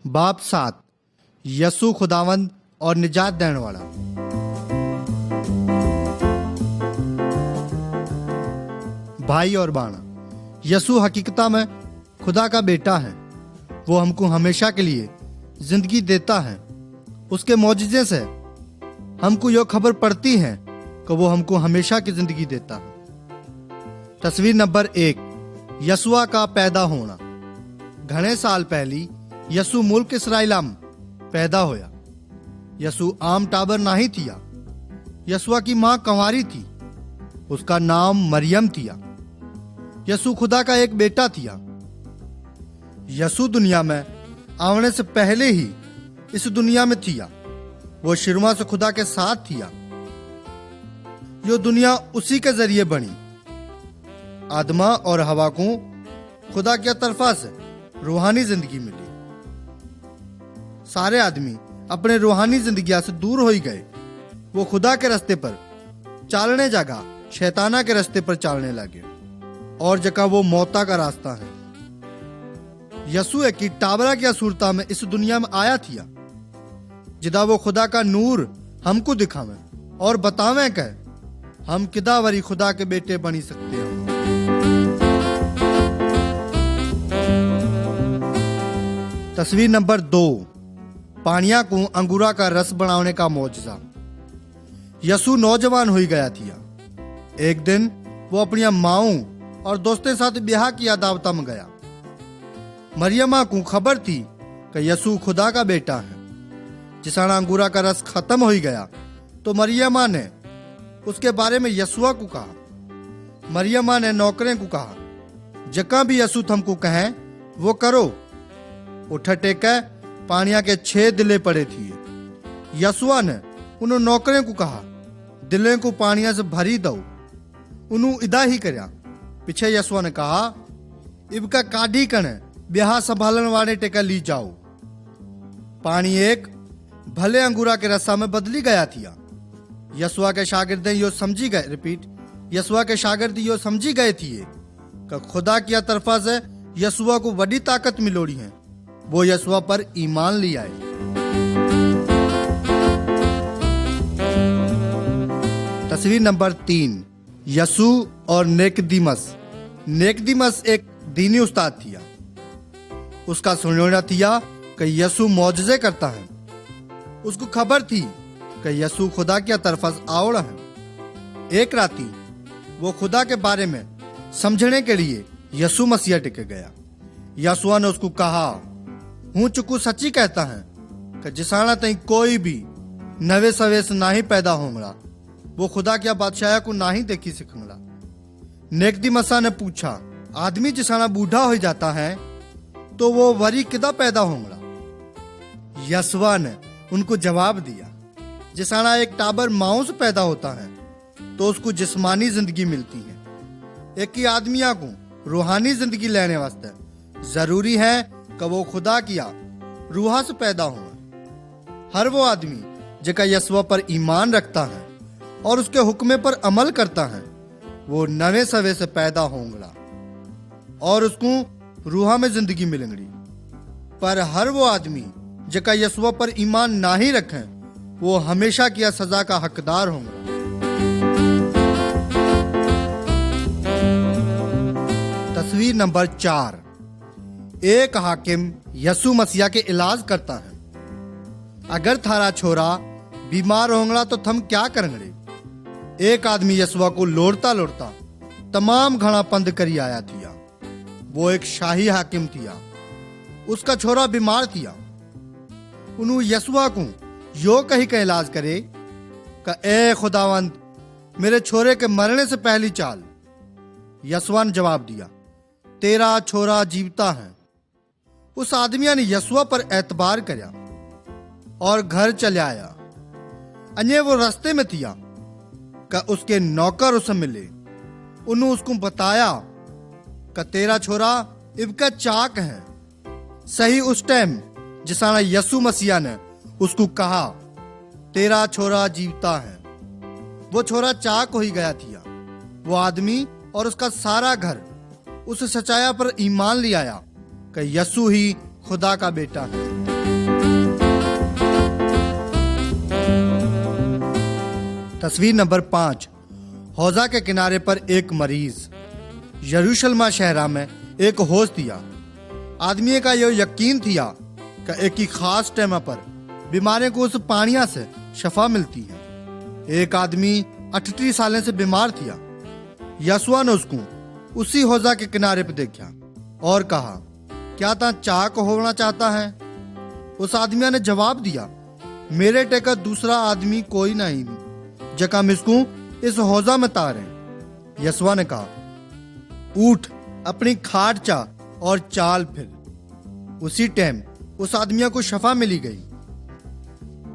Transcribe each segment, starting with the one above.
बाप 7 यसु खुदावंद और निजात देने वाला। भाई और बाणा, यसु हकीकता में खुदा का बेटा है। वो हमको हमेशा के लिए जिंदगी देता है। उसके मौजूदे से हमको यह खबर पड़ती है कि वो हमको हमेशा की जिंदगी देता है। तस्वीर नंबर 1, यसुआ का पैदा होना। घणे साल पहली यसु मुल्क इसराइल में पैदा होया। यसु आम टाबर नहीं थिया। यसुआ की मां कंवारी थी। उसका नाम मरियम थिया। यसु खुदा का एक बेटा थिया। यसु दुनिया में आने से पहले ही इस दुनिया में थिया। वो शुरुआत से खुदा के साथ थिया। यो दुनिया उसी के जरिए बनी। आदमा और हवा को खुदा की तरफा से रूहानी जिंदगी मिली। सारे आदमी अपने रूहानी जिंदगी से दूर हो ही गए। वो खुदा के रास्ते पर चालने जगह शैताना के रास्ते पर चालने लगे और जगह वो मौता का रास्ता है। यसु एक की टाबरा की असुरता में इस दुनिया में आया थिया, जिदा वो खुदा का नूर हमको दिखावे और बतावे कि हम किदा वरी खुदा के बेटे बनी सकते हैं। तस्वीर नंबर 2, पानिया को अंगूरा का रस बनाने का मौजज़ा। यसु नौजवान हो गया थिया। एक दिन वो अपनी माओ और दोस्तों साथ ब्याह की दावता में गया। मरियमा को खबर थी कि यसु खुदा का बेटा है। जिसाना अंगूरा का रस खत्म हो गया तो मरियमा ने उसके बारे में यसुआ को कहा। मरियमा ने नौकरे को कहा, जका भी यसु तुमको कहे वो करो। उठ टेके पानिया के 6 दिले पड़े थे। यसुआ ने उन नौकरे को कहा, दिले को पानिया से भरी दो। उन्हों इदा ही करया। पीछे यसुआ ने कहा, इबका काढ़ी कने ब्याह संभालन वाले टेका ली जाओ। पानी एक भले अंगूरा के रसा में बदली गया थिया। यसुआ के शागिर्द यो समझी गए यसुआ के शागिर्द यो समझी गए थे कि खुदा की तरफा से यसुआ को बड़ी ताकत मिलोड़ी है। वो यसुआ पर ईमान ले आए। तस्वीर नंबर 3, यसु और निकोदेमस। निकोदेमस एक दीनी उस्ताद थिया। उसका सुनना थिया कि यसु मौजज़े करता है। उसको खबर थी कि यसु खुदा की तरफा से आवड़ा है। एक राती वो खुदा के बारे में समझने के लिए यसु मसीह टिक गया। यसुआ ने उसको कहा, हूं चुकू सच्ची कहता है कि जिसाना तई कोई भी नवे सवेस नाही पैदा होंगड़ा, वो खुदा क्या बादशाह को नाही देखी सिखंगड़ा। निकोदेमसा ने पूछा, आदमी जिसाना बूढ़ा हो जाता है तो वो वरी किदा पैदा होंगड़ा। यसुआ ने उनको जवाब दिया, जिसाना एक टाबर माओ से पैदा होता है तो उसको जिस्मानी जिंदगी मिलती है। एक ही आदमिया को रूहानी जिंदगी लेने वास्ते जरूरी है कि वो खुदा किया रूहा से पैदा हो। हर वो आदमी जिका यसुआ पर ईमान रखता है और उसके हुक्मे पर अमल करता है, वो नवे सवे से पैदा होंगड़ा और उसको रूहा में जिंदगी मिलेंगी। पर हर वो आदमी जिका यसुआ पर ईमान ना ही रखे, वो हमेशा किया सजा का हकदार होंगे। तस्वीर नंबर 4, एक हाकिम यसु मसीह के इलाज करता है। अगर थारा छोरा बीमार होंगड़ा तो थम क्या करेंगे। एक आदमी यसुआ को लोड़ता लोड़ता तमाम घना पंद करी आया थिया। वो एक शाही हाकिम थिया। उसका छोरा बीमार थिया। उन्होंने यसुआ को यो कही का इलाज करे का, ए खुदावंद, मेरे छोरे के मरने से पहली चाल। यसुआ ने जवाब दिया, तेरा छोरा जीवता है। उस आदमिया ने यसुआ पर एतबार करया और घर चले आया। अन्य वो रास्ते में थिया का उसके नौकर उसे मिले। उन्होंने उसको बताया का तेरा छोरा इबका चाक है। सही उस टाइम जिसाना यसु मसीह ने उसको कहा, तेरा छोरा जीवता है। वो छोरा चाक हो ही गया थिया। वो आदमी और उसका सारा घर उस सच्चाया पर ईमान ले आया कि यसु ही खुदा का बेटा है। तस्वीर नंबर 5। हौजा के किनारे पर एक मरीज। यरूशलेम शहरा में एक होश दिया। आदमी का यह यकीन थिया कि एक ही खास टाइम पर बीमारे को उस पानिया से शफा मिलती है। एक आदमी 38 साल से बीमार थिया। यशुआ ने उसको उसी हौजा के किनारे पर देखा और कहा, क्या ता चाक होना चाहता है? उस आदमी ने जवाब दिया, मेरे टेका दूसरा आदमी कोई नहीं जका मिसकू इस हौजा में तारे। यशुआ ने कहा, उठ, अपनी खाट चा और चाल फिर। उसी टाइम उस आदमी को शफा मिली गई।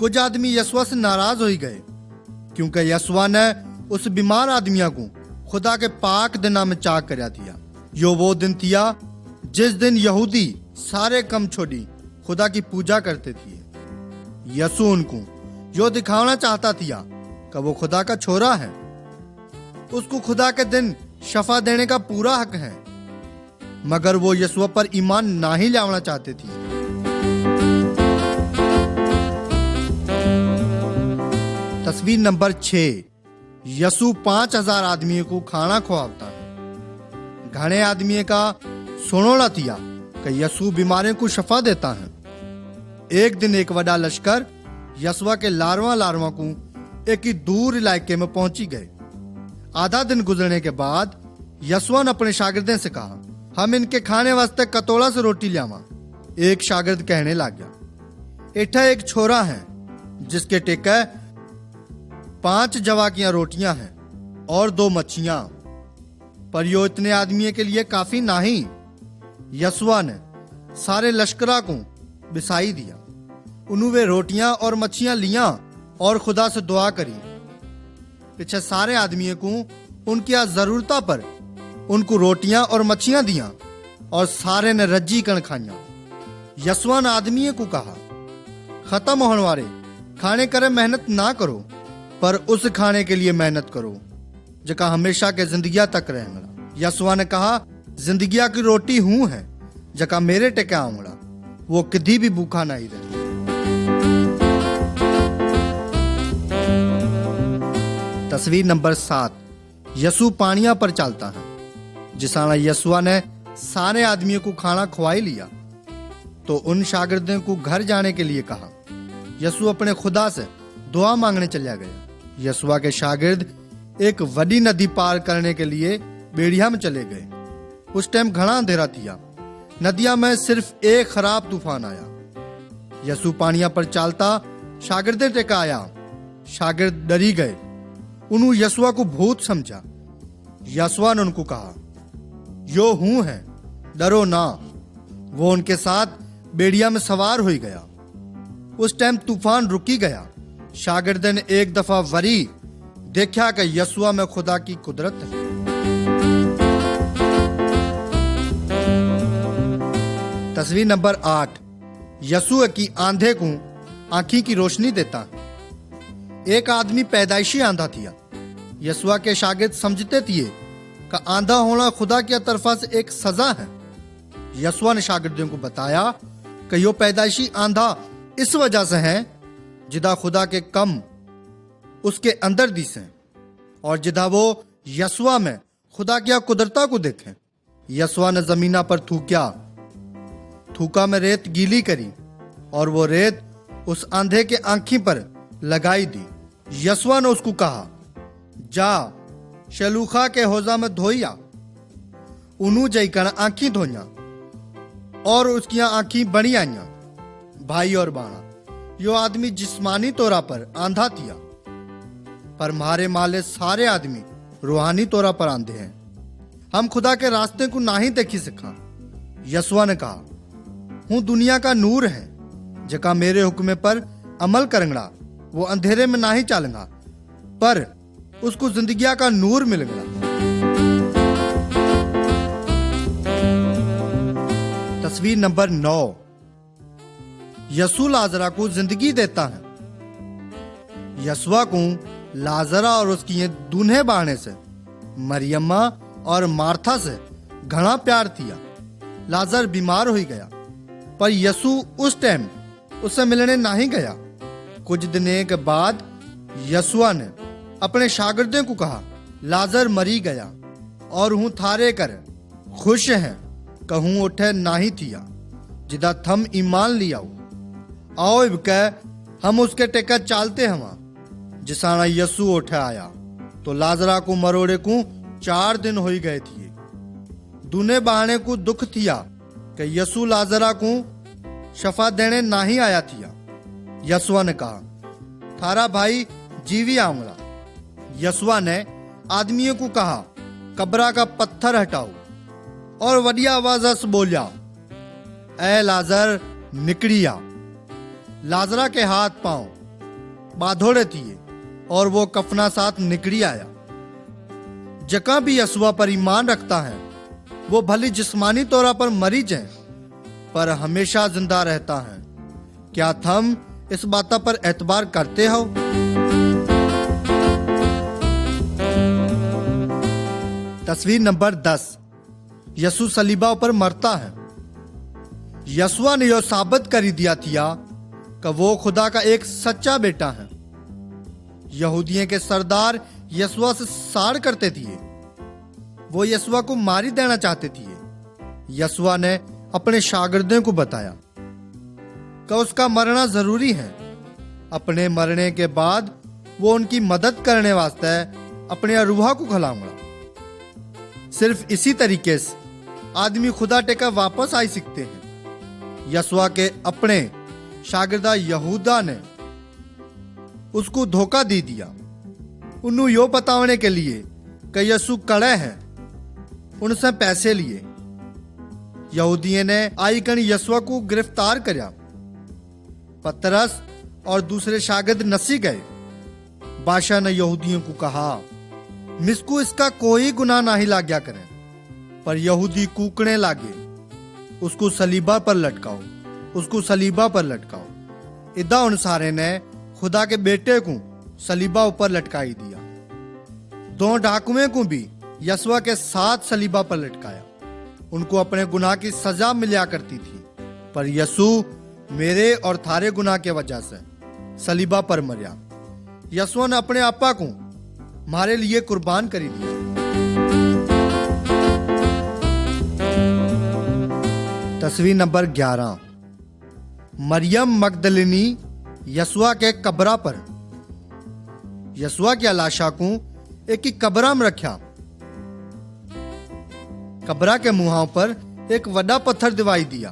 कुछ आदमी यशुआ से नाराज हो गए क्योंकि यशुआ ने उस बीमार आदमी को खुदा के पाक दिना में चाक करया थिया। यो वो दिन थिया जिस दिन यहूदी सारे कम छोड़ी खुदा की पूजा करते थे। यसु उनको यो दिखाना चाहता थिया कि वो खुदा का छोरा है। उसको खुदा के दिन शफा देने का पूरा हक है, मगर वो यीशु पर ईमान नहीं लाना चाहते थे। तस्वीर नंबर 6। यीशु 5000 आदमियों को खाना खुआवता है। घने आदमी का सुनोना थिया कि यीशु बीमारियों को शफा देता है। एक दिन एक बड़ा लश्कर यशुआ के लारवा को एक ही दूर इलाके में पहुंची गए। आधा दिन गुजरने के बाद यशुआ ने अपने शागिर्दों से कहा, हम इनके खाने वास्ते कतोड़ा से रोटी लियावा। एक शागिर्द कहने लग गया, एठा एक छोरा है जिसके टेके 5 जवाकियां रोटियां हैं और 2 मच्छियां, पर यो इतने आदमी के लिए काफी नहीं। यशुआ ने सारे लश्करा को बिसाई दिया। उन्होंने रोटियां और मच्छियां लिया और खुदा से दुआ करी। पीछे सारे आदमियों को उनकी जरूरता पर उनको रोटियां और मच्छियां दिया और सारे ने रज्जी कण खाया। यशुआ ने आदमियों को कहा, खत्म होने वाले खाने करे मेहनत ना करो, पर उस खाने के लिए मेहनत करो जका हमेशा के जिंदगिया तक रहेगा। यशुआ ने कहा, जिंदगिया की रोटी हूं है जका मेरे टेके आऊंगा, वो कभी भी भूखा नहीं रहे। तस्वीर नंबर 7। यीशु पानिया पर चलता है। जिसाना यशुआ ने सारे आदमियों को खाना खवाई लिया तो उन शागिर्दों को घर जाने के लिए कहा। यीशु अपने खुदा से दुआ मांगने चला गया। यशुआ के शागिर्द एक बड़ी नदी पार करने के लिए बेड़िया में चले गए। उस टाइम घना अंधेरा थिया। नदिया में सिर्फ एक खराब तूफान आया। यीशु पानिया पर चलता शागिर्दे टेका आया। शागिर्द डरी गए। उन्होंने यशुआ को भूत समझा। यशुआ ने उनको कहा, यो हूं है, डरो ना। वो उनके साथ बेड़िया में सवार हो गया। उस टाइम तूफान रुकी गया। शागिर्दे ने एक दफा वरी देखा कि यशुआ में खुदा की कुदरत है। तस्वीर नंबर 8। यीशु की आंधे को आंखी की रोशनी देता है। एक आदमी पैदाइशी आंधा थिया। यशुआ के शागिर्द समझते थे कि आंधा होना खुदा की तरफा से एक सजा है। यशुआ ने शागिर्दों को बताया कि यो पैदाइशी आंधा इस वजह से है जिदा खुदा के कम उसके अंदर दिसे और जिदा वो यशुआ में खुदा की कुदरता को देखे। यशुआ ने जमीना पर थूका में रेत गीली करी और वो रेत उस आंधे के आंखी पर लगाई दी। यशुआ ने उसको कहा, जा शलूखा के हौजा में धोइया। उन्हों जईकर आंखी धोइया और उसकी आंखी बनी आईया। भाई और बाणा, यो आदमी जिस्मानी तौरा पर आंधा थिया, पर मारे माले सारे आदमी रूहानी तौरा पर आंधे हैं। हम खुदा के रास्ते को नहीं देखी सिखा। यशुआ ने कहा, हूं दुनिया का नूर है, जका मेरे हुक्म पर अमल करेंगा वो अंधेरे में नहीं चलेगा, पर उसको जिंदगिया का नूर मिलेगा। तस्वीर नंबर 9। यीशु लाजरा को जिंदगी देता है। यशुआ को लाजरा और उसकी दूल्हे बाणे से, मरियम्मा और मार्था से घना प्यार थिया। लाजर बीमार हो गया, पर यीशु उस टाइम उससे मिलने नहीं गया। कुछ दिन के बाद यशुआ ने अपने शागिर्दों को कहा, लाजर मरी गया और हूं थारे कर खुश हैं कहूं उठे नाही थिया जिदा थम ईमान लियाओ। आओ इब कह हम उसके टेका चालते हवा। जिसाना यसु उठे आया तो लाजरा को मरोड़े को 4 दिन हो गए थिए। दूने बहाने को दुख थिया कि यसु लाजरा को शफा देने नहीं आया थिया। यसुआ ने कहा, थारा भाई जीवी आमला। यसुआ ने आदमियों को कहा, कब्रा का पत्थर हटाओ और वडिया आवाज से बोलिया, ए लाजर निकड़िया। लाजरा के हाथ पांव बाधोड़े थिए और वो कफना साथ निकड़ी आया। जका भी यसुआ पर ईमान रखता है वो भली जिस्मानी तौर पर मरीज है पर हमेशा जिंदा रहता है। क्या थम इस बात पर एतबार करते हो? तस्वीर नंबर 10। यसु सलीबा पर मरता है। यसुआ ने यह साबित कर दिया थिया कि वो खुदा का एक सच्चा बेटा है। यहूदियों के सरदार यसुआ से साड़ करते थे। वो यसुआ को मारी देना चाहते थे। यसुआ ने अपने शागिर्दों को बताया कि उसका मरना जरूरी है। अपने मरने के बाद वो उनकी मदद करने वास्ते अपने रूहा को खिलाऊंगा। सिर्फ इसी तरीके से आदमी खुदा टेका वापस आ सकते हैं। यसुआ के अपने शागिर्दा यहूदा ने उसको धोखा दे दिया। उन्होंने यो बताने के लिए कि यसु कड़े है उनसे पैसे लिए। यहूदियों ने आईकन यसुआ को गिरफ्तार किया। पतरस और दूसरे शागिर्द नसी गए। बादशाह ने यहूदियों को कहा, मिसको इसका कोई गुनाह नहीं लाग्या करें। पर यहूदी कूकने लागे, उसको सलीबा पर लटकाओ, उसको सलीबा पर लटकाओ। इदा उन सारे ने खुदा के बेटे को सलीबा ऊपर लटकाई दिया। 2 डाकुओं को भी यसुआ के साथ सलीबा पर लटकाया। उनको अपने गुनाह की सजा मिला करती थी पर यसु मेरे और थारे गुनाह के वजह से सलीबा पर मरिया। यसुआ ने अपने आपा को हमारे लिए कुर्बान कर दिया। तस्वीर नंबर 11। मरियम मगदलिनी यसुआ के कब्रा पर। यसुआ की लाशा को एक ही कब्रा में रखा। कब्रा के मुहां पर एक वड्डा पत्थर दिवाई दिया।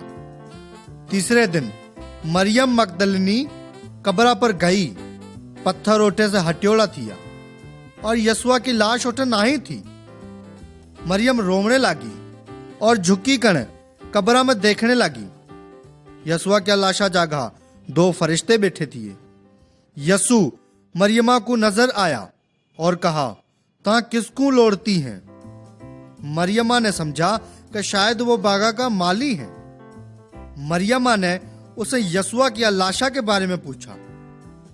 तीसरे दिन मरियम मगदलिनी कब्रा पर गई। पत्थर ओठे से हट्योला थिया और यसुआ की लाश उठे नहीं थी। मरियम रोने लगी और झुकी कण कब्रा में देखने लगी। यसुआ की लाशा जागा 2 फरिश्ते बैठे थे। यसु मरियमा को नजर आया और कहा, ता किसको लोड़ती हैं? मरियमा ने समझा कि शायद वो बागा का माली है। मरियमा ने उसे यसुआ की लाशा के बारे में पूछा।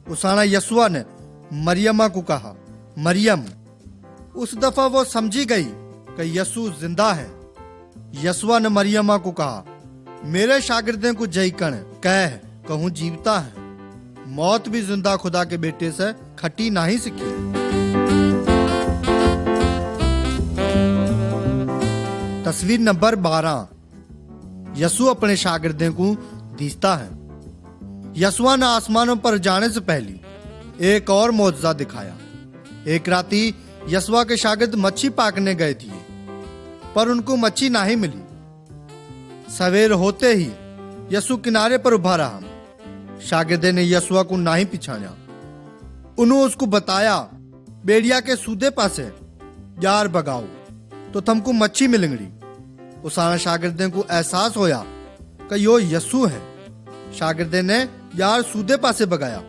उसाना यसुआ ने मरियमा को कहा, मरियम। उस दफा वो समझी गई कि यसु जिंदा है। यसुआ ने मरियमा को कहा, मेरे शागिर्दों को जयकण कह कहूं जीवता है। मौत भी जिंदा खुदा के बेटे से खटी नहीं सीखी। तस्वीर नंबर 12। यसु अपने शागिर्दों को दीसता है। यसुआ ने आसमानों पर जाने से पहले एक और मौजज़ा दिखाया। एक राती यसुआ के शागिर्द मच्छी पकड़ने गए थे पर उनको मच्छी नहीं मिली। सवेर होते ही यसु किनारे पर उभा रहा। शागिर्दे ने यसुआ को नहीं पिछाया। उन्होंने उसको बताया, बेड़िया के सूदे पासे यार बगाओ तो तुमको मच्छी मिलेंगी। उसाना शागिर्दे को एहसास होया कि यो यसु है। शागिर्दे ने यार सूदे पासे बगाया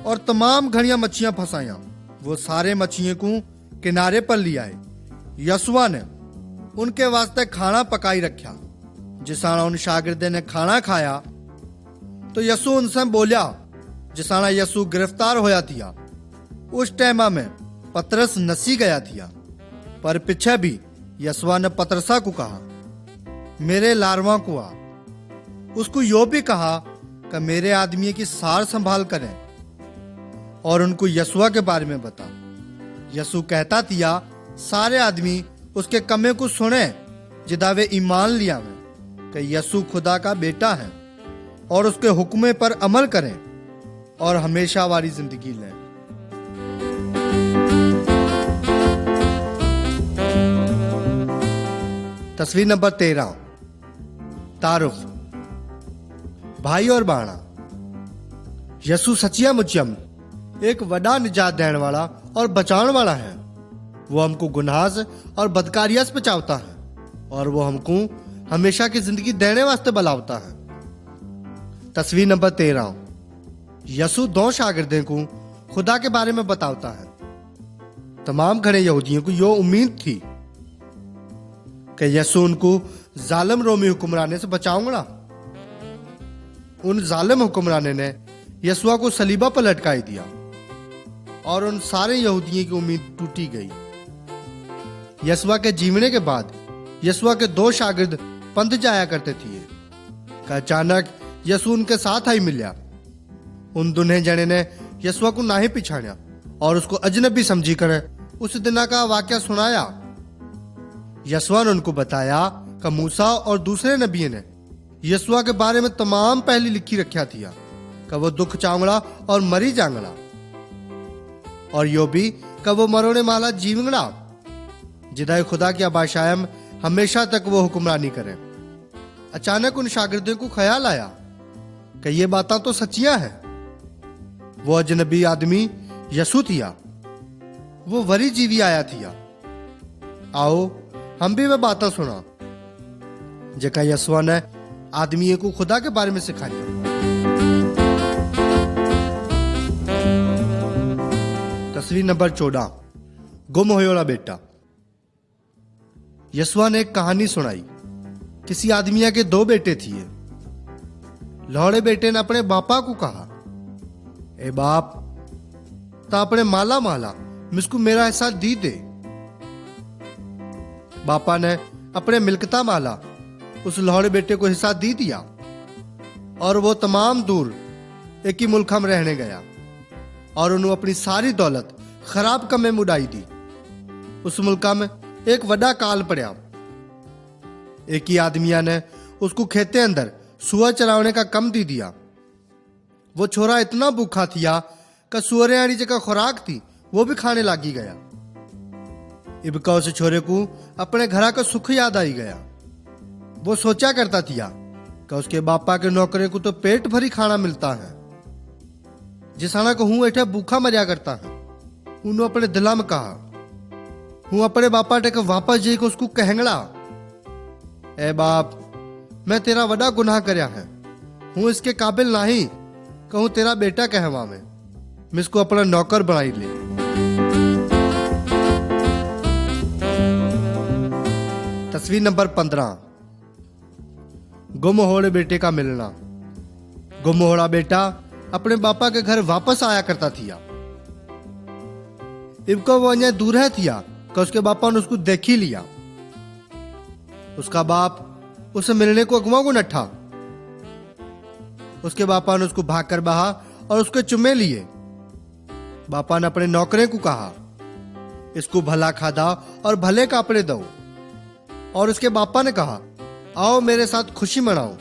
और तमाम घड़ियां मच्छियां फंसाया। वो सारे मच्छियों को किनारे पर ले आए। यसुआ ने उनके वास्ते खाना पकाई रखा। जिसाना उन शागिर्दे ने खाना खाया तो यसु उनसे बोलिया। जिसाना यसु गिरफ्तार होया थिया उस टाइम में पतरस नसी गया थिया। पर पीछे भी यसुआ ने पतरसा को कहा, मेरे लारवा को आ। उसको यो भी कहा कि मेरे आदमी की सार संभाल करें और उनको यसुआ के बारे में बता। यसू कहता थिया सारे आदमी उसके कमे को सुने जिदा वे ईमान लिया में कि यसू खुदा का बेटा है और उसके हुक्मे पर अमल करें और हमेशा वाली जिंदगी लें। तस्वीर नंबर 13। तारुफ। भाई और बाणा। यसू सचिया मुचियम एक वडा निजात देने वाला और बचाने वाला है। वो हमको गुनाह से और बदकारिया से बचावता है और वो हमको हमेशा की जिंदगी देने वास्ते बुलावता है। तस्वीर नंबर 13। यसू 2 शागिर्दों को खुदा के बारे में बतावता है। तमाम खड़े यहूदियों को यो उम्मीद थी कि यसू उनको जालिम रोमी हुक्मराने से बचाऊंगा। उन जालिम हुक्मराने ने यसूआ को सलीबा पर लटकाई दिया और उन सारे यहूदियों की उम्मीद टूटी गई। यसूआ के जीवने के बाद यसूआ के 2 शागिर्द पंथ जाया करते थे कि अचानक यसू उनके साथ आई मिलिया। उन दुन्हे जने ने यसूआ को नाही पिछाड़ा और उसको अजनबी समझी कर उस दिन का वाक्य सुनाया। यसूआ ने उनको बताया कि मूसा और दूसरे नबियों ने यसूआ के बारे में तमाम पहली लिखी रखा थिया कि वो दुख चांगड़ा और मरी जांगड़ा और यो भी कि वो मरोने माला जीवंगड़ा जिदा खुदा की आबाशायम हमेशा तक वो हुक्मरानी करे। अचानक उन शागिर्दों को ख्याल आया कि ये बातें तो सच्चियां हैं। वो अजनबी आदमी यसू थिया, वो वरी जीवी आया थिया। आओ हम भी वह बातें सुना जका यसूआ ने आदमी को खुदा के बारे में सिखाया। तस्वीर नंबर 14। गुम होयोला बेटा। यसूआ ने एक कहानी सुनाई। किसी आदमी के 2 बेटे थिए। लौड़े बेटे ने अपने बापा को कहा, ए बाप, ता अपने माला माला मिसको मेरा हिस्सा दी दे। बापा ने अपने मिल्कता माला उस लौड़े बेटे को हिस्सा दी दिया और वो तमाम दूर एक ही मुल्क में रहने गया और उन्होंने अपनी सारी दौलत खराब कमे में उड़ाई दी। उस मुल्क में एक वड़ा काल पड़ा। एक ही आदमिया ने उसको खेते अंदर सुअर चरावने का कम दी दिया। वो छोरा इतना भूखा थिया कि सुअरे आड़ी जगह खुराक थी वो भी खाने लागी गया। इबका उस छोरे को अपने घरा का सुख याद आई गया। वो सोचा करता थिया कि उसके बापा के नौकरे को तो पेट भरी खाना मिलता है, जिसाना को हूं ऐठा भूखा मरिया करता है। उन्होंने अपने दिला में कहा, हूं अपने बापा टेक वापस जाई को उसको कहंगड़ा, ए बाप, मैं तेरा वड़ा गुनाह करया है, हूं इसके काबिल नहीं कहूं तेरा बेटा कहवा में, मिसको अपना नौकर बनाई ले। तस्वीर नंबर 15। गुम होड़े बेटे का मिलना। गुम होड़ा बेटा अपने बापा के घर वापस आया करता थिया। इबको वो अन्य दूर है थिया कि उसके बापा ने उसको देख ही लिया। उसका बाप उसे मिलने को अगवा को नठा। उसके बापा ने उसको भाग कर बहा और उसके चुम्मे लिए। बापा ने अपने नौकरे को कहा, इसको भला खादा और भले कपड़े दो। और उसके बापा ने कहा, आओ मेरे साथ खुशी मनाओ,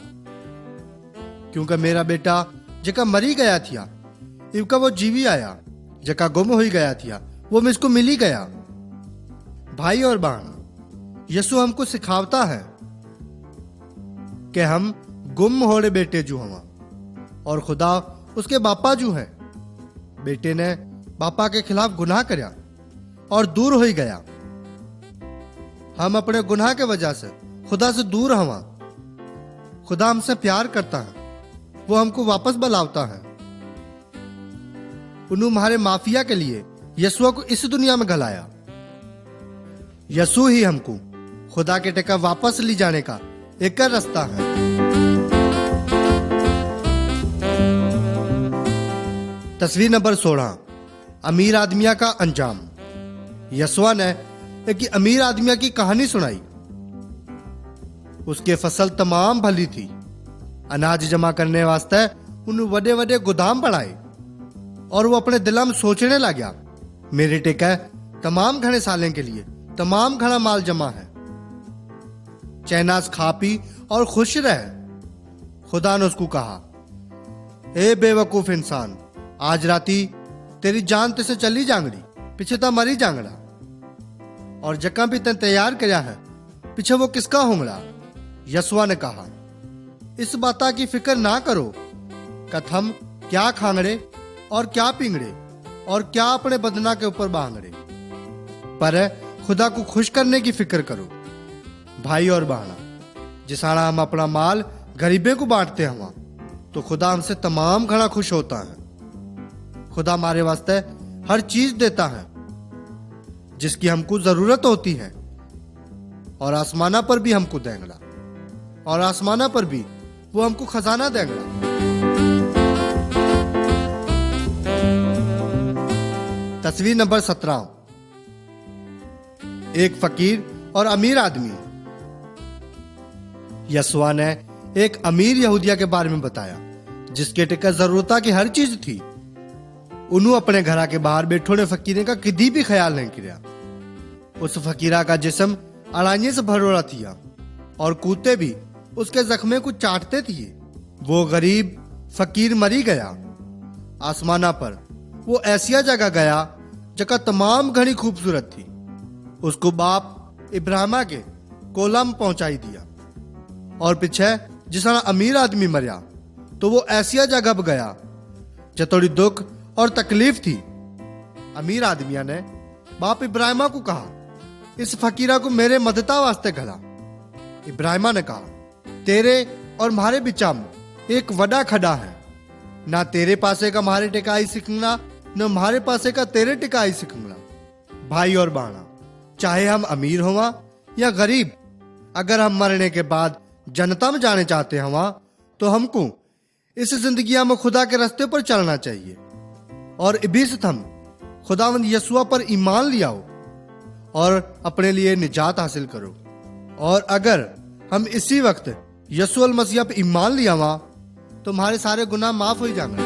क्योंकि मेरा बेटा जका मरी गया थिया इबका वो जीवी आया, जका गुम हो गया थिया वो मुझको मिली गया। भाई और बहन, यसु हमको सिखावता है कि हम गुम होड़े बेटे जो हवा और खुदा उसके बापा जो है। बेटे ने बापा के खिलाफ गुनाह करया और दूर हो गया। हम अपने गुनाह के वजह से खुदा से दूर हवा। खुदा हमसे प्यार करता है, वो हमको वापस बुलावता है। उन्होंने हमारे माफिया के लिए यसूआ को इस दुनिया में घलाया। यसू ही हमको खुदा के टेका वापस ले जाने का एक रास्ता है। तस्वीर नंबर 16। अमीर आदमिया का अंजाम। यसूआ ने एक अमीर आदमिया की कहानी सुनाई। उसके फसल तमाम भली थी। अनाज जमा करने वास्ते उन्होंने बड़े बड़े गोदाम बढ़ाए और वो अपने दिल में सोचने लगा, मेरे टेका तमाम घने सालें के लिए तमाम घना माल जमा है। चैनास खा पी और खुश रह। खुदा ने उसको कहा, ए बेवकूफ इंसान, आज राती तेरी जान तिसे चली जांगड़ी, पीछे तो मरी जांगड़ा। और जका भी तन तैयार करया है, पीछे वो किसका होंगड़ा। यशुआ ने कहा, इस बाता की फिक्र ना करो कथम क्या खांगड़े और क्या पिंगड़े और क्या अपने बदना के ऊपर बांगड़े, पर खुदा को खुश करने की फिक्र करो। भाई और बहना, जिसाड़ा हम अपना माल गरीबे को बांटते हैं, तो खुदा हमसे तमाम घना खुश होता है। खुदा हमारे वास्ते हर चीज देता है जिसकी हमको जरूरत होती है, और आसमाना पर भी हमको देंगड़ा, और आसमाना पर भी वो हमको खजाना देंगड़ा। तस्वीर नंबर 17। एक फकीर और अमीर आदमी। यशुआ ने एक अमीर यहूदिया के बारे में बताया जिसके टिका जरूरता की हर चीज थी। उन्होंने अपने घरा के बाहर बैठो ने फकीरे का किसी भी ख्याल नहीं किया। उस फकीरा का जिस्म अड़ाइये से भरोड़ा थिया और कुत्ते भी उसके जख्मे को चाटते थे। वो गरीब फकीर मरी गया। आसमाना पर वो ऐसिया जगह गया जगह तमाम घनी खूबसूरत थी। उसको बाप इब्राहिमा के कोलम पहुंचाई दिया। और पीछे जिसना अमीर आदमी मरिया तो वो ऐसिया जगह पर गया जो थोड़ी दुख और तकलीफ थी। अमीर आदमिया ने बाप इब्राहिमा को कहा, इस फकीरा को मेरे मदता वास्ते घला। इब्राहिमा ने कहा, तेरे और म्हारे बिचा में एक वडा खड़ा है, ना तेरे पासे का म्हारे टिकाई सिखंगला, न म्हारे पासे का तेरे टिकाई सिखंगला। भाई और बहना, चाहे हम अमीर होवा या गरीब, अगर हम मरने के बाद जनता में जाने चाहते हवा तो हमको इस जिंदगी में खुदा के रास्ते पर चलना चाहिए और इबीस हम खुदावंद यशुआ पर ईमान लियाओ और अपने लिए निजात हासिल करो। और अगर हम इसी वक्त यशुआ मसीह पर ईमान लियावा तो हमारे सारे गुनाह माफ हो जाएंगे।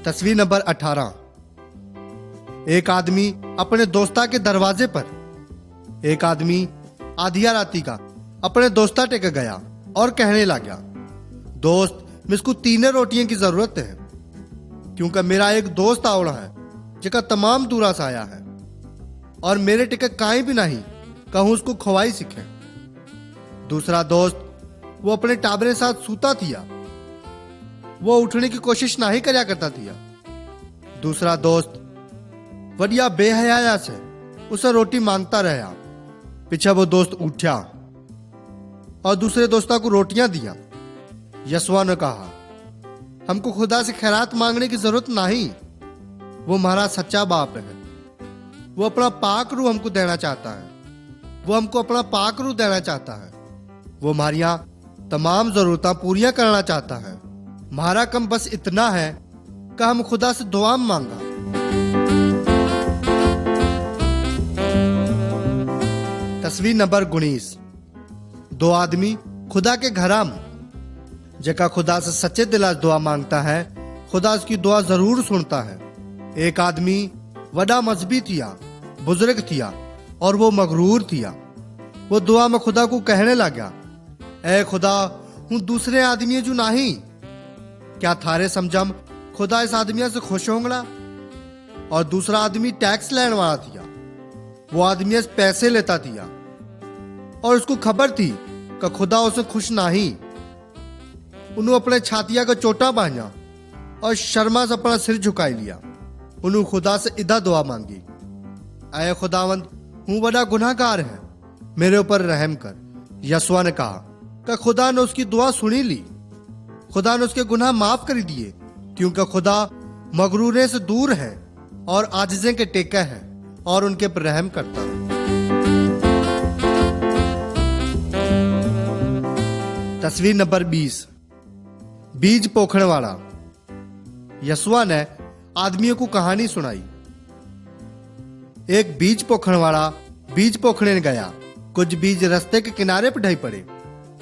तस्वीर नंबर 18। एक आदमी अपने दोस्ता के दरवाजे पर, एक आदमी आधिया राती का अपने दोस्ता टेक गया और कहने लगा, दोस्त, मुझको 3 रोटियों की जरूरत है, क्योंकि मेरा एक दोस्त आवड़ा है जिका तमाम दूरा से आया है और मेरे टिके काई भी नहीं कहूं उसको खवाई सीखे। दूसरा दोस्त वो अपने टाबरे साथ सूता थिया, वो उठने की कोशिश नहीं करया करता थिया। दूसरा दोस्त वडिया बेहया से उसे रोटी मांगता रहा। पीछे वो दोस्त उठा और दूसरे दोस्ता को रोटियां दिया। यशुआ ने कहा, हमको खुदा से खैरात मांगने की जरूरत नहीं, वो हमारा सच्चा बाप है। वो अपना पाक रूह हमको देना चाहता है, वो हमको अपना पाक रूह देना चाहता है। वो हमारी तमाम जरूरतें पूरियां करना चाहता है। हमारा कम बस इतना है कि हम खुदा से दुआ मांगा। तस्वीर नंबर 19। 2 आदमी खुदा के घराम, जका खुदा से सच्चे दिला दुआ मांगता है, खुदा उसकी दुआ जरूर सुनता है। एक आदमी वडा मजहबी थिया, बुजुर्ग थिया और वो मगरूर थिया। वो दुआ में खुदा को कहने लगा, ए खुदा, हूं दूसरे आदमी जो नहीं, क्या थारे समझम खुदा इस आदमी से खुश होंगला। और दूसरा आदमी टैक्स लेने वाला थिया। वो आदमी से पैसे लेता थिया और उसको खबर थी कि खुदा उसे खुश नहीं। उन्होंने अपने छातिया का चोटा बांधा और शर्मा से अपना सिर झुकाई लिया। उन्होंने खुदा से इदा दुआ मांगी, ऐ खुदावंद, हूं बड़ा गुनाहगार है, मेरे ऊपर रहम कर। यशुआ ने कहा कि खुदा ने उसकी दुआ सुनी ली। खुदा ने उसके गुनाह माफ कर दिए, क्योंकि खुदा मगरूरे से दूर है और आजिज़े के टेका है और उनके पर रहम करता है। तस्वीर नंबर 20। बीज पोखने वाला। यशुआ ने आदमियों को कहानी सुनाई। एक बीज पोखने वाला बीज पोखने गया। कुछ बीज रास्ते के किनारे पर ढह पड़े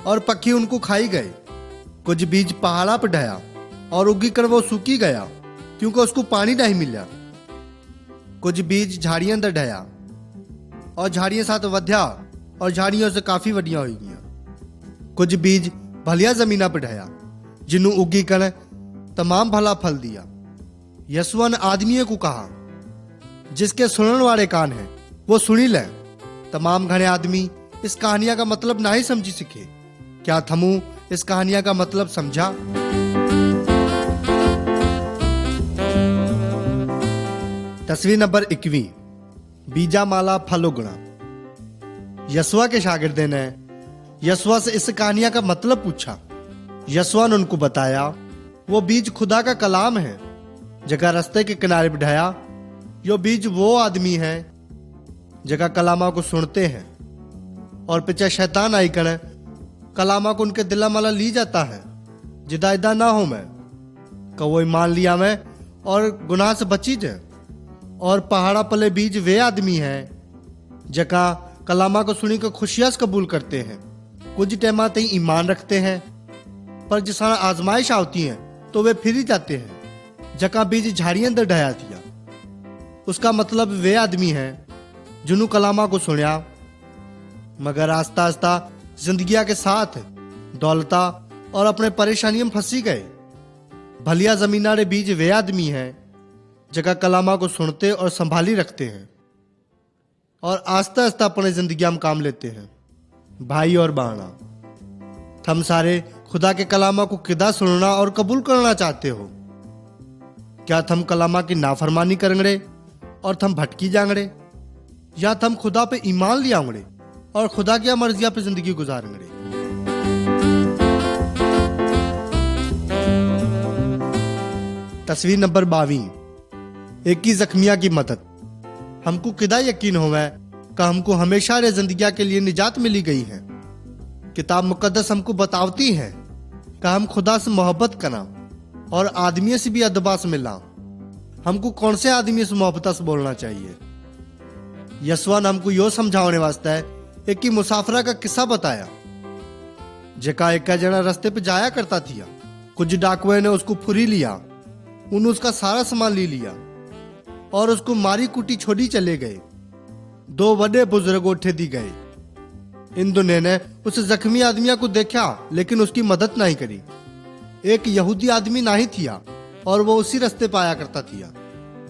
और पक्षी उनको खाई गए। कुछ बीज पहाड़ा पर ढया और उगी कर वो सूखी गया। क्योंकि उसको पानी नहीं मिला। कुछ बीज झाड़ियां अंदर ढया और झाड़ियां साथ वध्या और झाड़ियों से काफी वडिया हो गई। कुछ बीज भलिया जमीना पर ढया जिन्हों उगी कर तमाम भला फल दिया। यीशु ने आदमियों को कहा, जिसके सुनने वाले कान हैं वो सुनी ले। तमाम घने आदमी इस कहानियां का मतलब नहीं समझी सके। क्या थमू इस कहानियां का मतलब समझा? तस्वीर नंबर 21, बीजामाला फलोगुणा। यीशु के शागिर्दों ने यीशु से इस कहानियां का मतलब पूछा। यीशु ने उनको बताया, वो बीज खुदा का कलाम है जगह रास्ते के किनारे बिठाया। यो बीज वो आदमी है जगह कलामा को सुनते हैं और पीछे शैतान आई कर कलामा को उनके दिला माला ली जाता है। जिदा ना हो मैं वो मान लिया मैं और गुनाह से बची जाए। और पहाड़ा पले बीज वे आदमी है जगह कलामा को सुनी को खुशियां से कबूल करते हैं। कुछ टाइम तक ईमान रखते हैं, पर जिस आजमाइश आती है तो वे फिर ही जाते हैं। जका बीज झाड़ियां अंदर ढया दिया, उसका मतलब वे आदमी है जिन्होंने कलामा को सुनिया मगर आस्ता आस्ता जिंदगिया के साथ दौलता और अपने परेशानियों में फंसी गए। भलिया जमीना रे बीज वे आदमी है जगह कलामा को सुनते और संभाली रखते हैं और आस्ता आस्ता अपने जिंदगिया में काम लेते हैं। भाई और बहना, थम सारे खुदा के कलामा को किदा सुनना और कबूल करना चाहते हो? क्या थम कलामा की नाफरमानी करेंगे और थम भटकी जाएंगे, या थम खुदा पे ईमान लियाओगे और खुदा की मर्जिया पे जिंदगी गुजारेंगे? तस्वीर नंबर 22, एक ही जख्मिया की मदद। हमको किदा यकीन होवे कि हमको हमेशा रे जिंदगिया के लिए निजात मिली गई है। किताब मुकद्दस हमको बतावती है कि हम खुदा से मोहब्बत करा और आदमियों से भी अदबा से मिला। हमको कौन से आदमी से मोहब्बत से बोलना चाहिए? यीशु ने हमको यो समझाने वास्ते एक ही मुसाफरा का किस्सा बताया। जेका एक जना रास्ते पे जाया करता थिया। कुछ डाकुए ने उसको फुरी लिया, उन्होंने उसका सारा सामान ले लिया और उसको मारी कुटी छोड़ी चले गए। 2 बड़े बुजुर्ग उठे दी गए। इन दोनों ने उस जख्मी आदमिया को देखा लेकिन उसकी मदद नहीं करी। एक यहूदी आदमी नहीं थिया और वो उसी रास्ते पे आया करता थिया।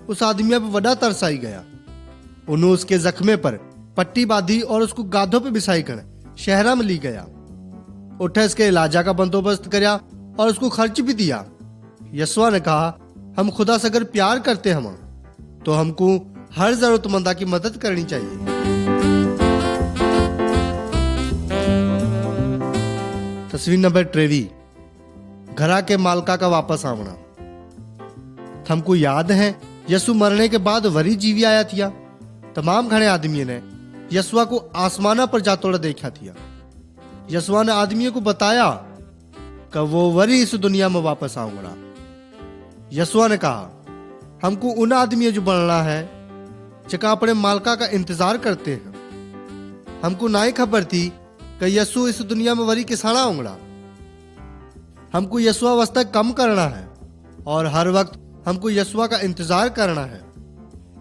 उस आदमिया पे बड़ा तरस आई गया। उन्होंने उसके जख्मे पर पट्टी बांधी और उसको गाधों पे बिछाई कर शहरा में ली गया। उठे इसके इलाजा का बंदोबस्त किया और उसको खर्च भी दिया। यीशु ने कहा, हम खुदा से अगर प्यार करते हम तो हमको हर जरूरतमंदा की मदद करनी चाहिए। तस्वीर नंबर 23, घरा के मालका का वापस आना। हमको याद है यीशु मरने के बाद वरी जीवी आया थिया। तमाम घने आदमियों ने यीशु को आसमाना पर जातोड़ा देखा थिया। यीशु ने आदमियों को बताया कि वो वरी इस दुनिया में वापस आऊंगा। यीशु ने कहा, हमको उन आदमियों जो बनना है जका अपने मालका का इंतजार करते हैं। हमको ना ही खबर थी कि यीशु इस दुनिया में वरी किसाना आऊंगा। हमको यीशु वास्ते कम करना है और हर वक्त हमको यीशु का इंतजार करना है।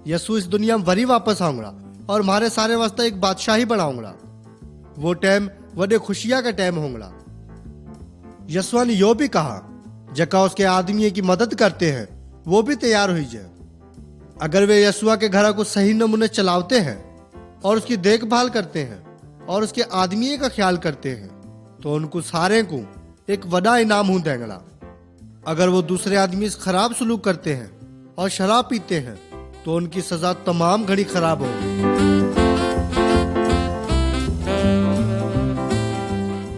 यीशु इस दुनिया में वरी वापस आऊंगा और हमारे सारे वास्ते एक बादशाही बनाऊंगा। वो टाइम बड़े खुशियां का टाइम होगा। यीशु ने यो भी कहा, जका उसके आदमी की मदद करते हैं वो भी तैयार हो जाए। अगर वे यीशु के घर को सही नमूने चलाते हैं और उसकी देखभाल करते हैं और उसके आदमी का ख्याल करते हैं तो उनको सारे को एक बड़ा इनाम हो देगा। अगर वो दूसरे आदमी से खराब सलूक करते हैं और शराब पीते हैं तो उनकी सजा तमाम घड़ी खराब होगी।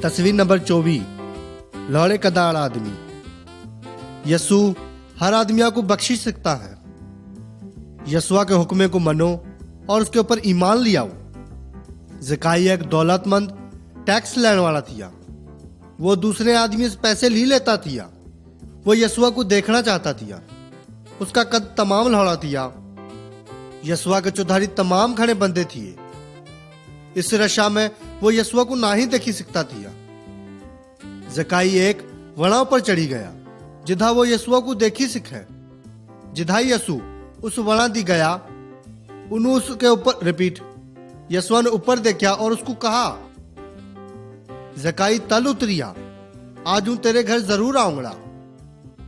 तस्वीर नंबर 24, लौड़े कदाड़ आदमी। यीशु हर आदमिया को बख्शिश सकता है। यीशु के हुक्मे को मनो और उसके ऊपर ईमान लियाओ। ज़काई एक दौलतमंद टैक्स लेने वाला थिया। वो दूसरे आदमी से पैसे ले लेता थिया। वो यीशु को देखना चाहता थिया। उसका कद तमाम लौड़ा थिया। यीशु के चौधारी तमाम खड़े बंदे थिए। इस रशा में वो यीशु को ना ही देखी सकता थिया। ज़काई एक वड़ाव पर चढ़ी गया जिधा वो यीशु को देखी सिखे। जिधाई यसु उस वणा दी गया, उन्होंने उसके ऊपर रिपीट यसुआ ने ऊपर देखा और उसको कहा, जकाई तल उतरिया, आज हूं तेरे घर जरूर आऊंगा।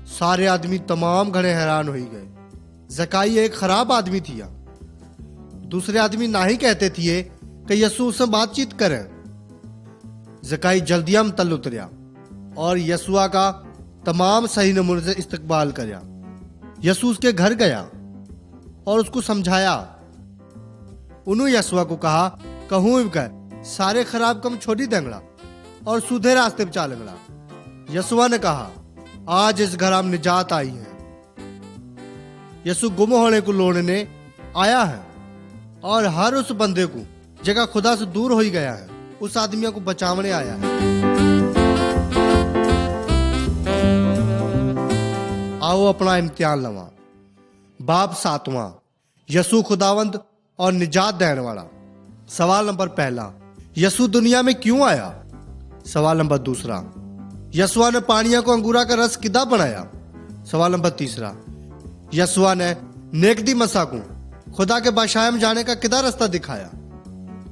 सारे आदमी तमाम घरे हैरान हो गए। जकाई एक खराब आदमी थिया। दूसरे आदमी ना ही कहते थे कि यसु उससे बातचीत करें। जकाई जल्दिया में तल उतरिया और यसुआ का तमाम सही नमूने से इस्तकबाल करया। यसु उसके घर गया और उसको समझाया। उन्होंने यसुआ को कहा, कहूं कह सारे खराब कम छोड़ी देंगड़ा और सीधे रास्ते पे चालेंगड़ा। यसुआ ने कहा, आज इस घर में निजात आई है। यसु गुम होने को लौटने आया है और हर उस बंदे को जगह खुदा से दूर हो ही गया है, उस आदमी को बचावने आया है। आओ अपना इम्तिहान लवा। बाब 7वां, यसु खुदावंद और निजात देने वाला। सवाल नंबर पहला, यसु दुनिया में क्यों आया? सवाल नंबर दूसरा, यसुआ ने पानिया को अंगूरा का रस किदा बनाया? सवाल नंबर तीसरा, यसुआ ने निकोदेमुसा को खुदा के बादशाह में जाने का किदा रास्ता दिखाया?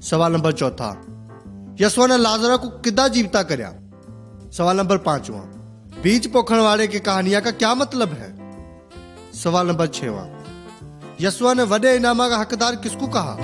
सवाल नंबर चौथा, यसुआ ने लाजरा को किदा जीवता करया? सवाल नंबर 5वां, बीज पोखण वाले की कहानियां का क्या मतलब है? सवाल नंबर 6वां, यसुआ ने वडे इनामा का हकदार किसको कहा?